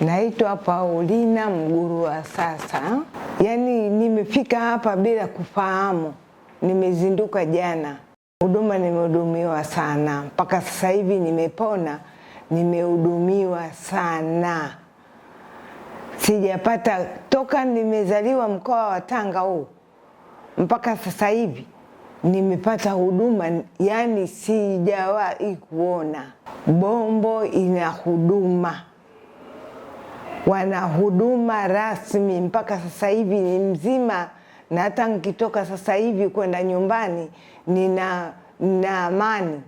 Naitwa Paulina Mgurua sasa. Yaani nimefika hapa bila kufahamu. Nimezinduka jana. Huduma nimehudumiwa sana. Mpaka sasa hivi nimepona, nimehudumiwa sana. Sijapata toka nimezaliwa mkoa wa Tanga huu. Mpaka sasa hivi nimepata huduma, yani sijawahi kuona. Bombo ina huduma. Wana huduma rasmi mpaka sasa hivi ni mzima, na hata nikitoka sasa hivi kwenda nyumbani nina amani.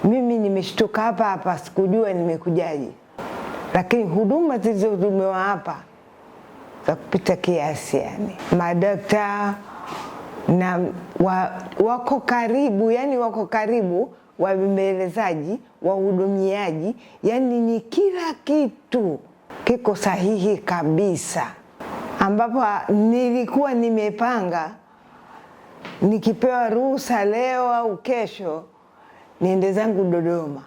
Mimi nimeshtuka hapa sikujua nimekujaje. Lakini huduma zilizohudumiwa hapa za kupita kiasi yani. Madaktari na wako karibu, yani wako karibu, wabembelezaji, wahudumiaji, yani ni kila kitu kiko sahihi kabisa. Ambapo nilikuwa nimepanga nikipewa ruhusa leo au kesho niende zangu Dodoma,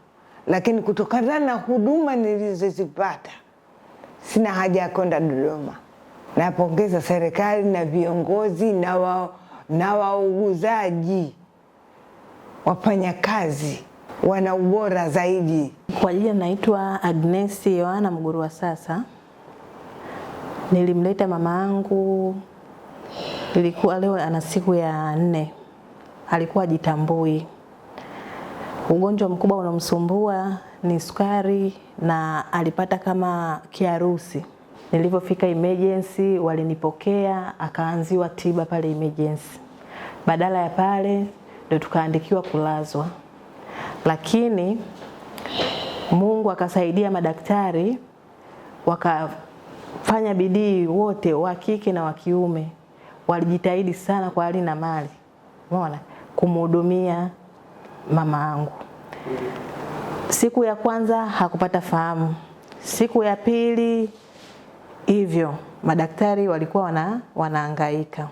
lakini kutokana na huduma nilizozipata sina haja ya kwenda Dodoma. Napongeza serikali na viongozi na wauguzaji, wafanyakazi wana ubora zaidi. Kwa jina naitwa Agnes Yohana Mgurua sasa. Nilimleta mama yangu, ilikuwa leo ana siku ya 4. Alikuwa hajitambui. Ugonjwa mkubwa unomsumbua ni sukari na alipata kama kiharusi. Nilipofika emergency walinipokea, akaanziwa tiba pale emergency. Badala ya pale ndio tukaandikiwa kulazwa. Lakini Mungu akasaidia, madaktari wakafanya bidii, wote wa kike na wa kiume walijitahidi sana kwa hali na mali, umeona, kumhudumia mama yangu. Siku ya kwanza hakupata fahamu. Siku ya pili hivyo madaktari walikuwa wanahangaika.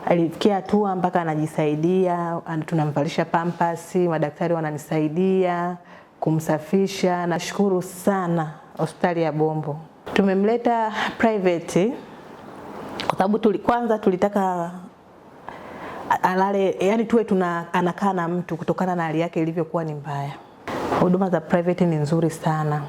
Alifikia hatua mpaka anajisaidia, tunamvalisha pampers, madaktari wananisaidia kumsafisha. Nashukuru sana hospitali ya Bombo. Tumemleta private kwa sababu kwanza tulitaka alale, yani tuwe anakaa na mtu kutokana na hali yake ilivyokuwa ni mbaya. Huduma za private ni nzuri sana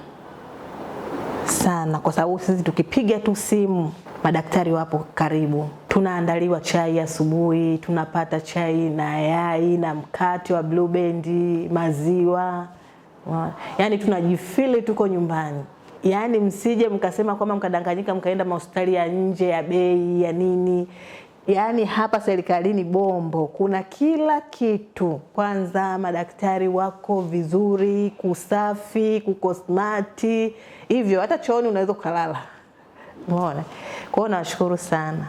kwa sababu sisi tukipiga tu simu madaktari wapo karibu. Tunaandaliwa chai asubuhi, tunapata chai na yai na mkate wa Blue Band, maziwa. Yani tunajifili tuko nyumbani. Yani msije mkasema kwamba mkadanganyika mkaenda hospitali ya nje ya bei ya nini. Yani hapa serikalini Bombo kuna kila kitu. Kwanza madaktari wako vizuri, kusafi, kuko smart. Hivyo hata chooni unaweza kulala. Umeona? Kwa hiyo nashukuru sana.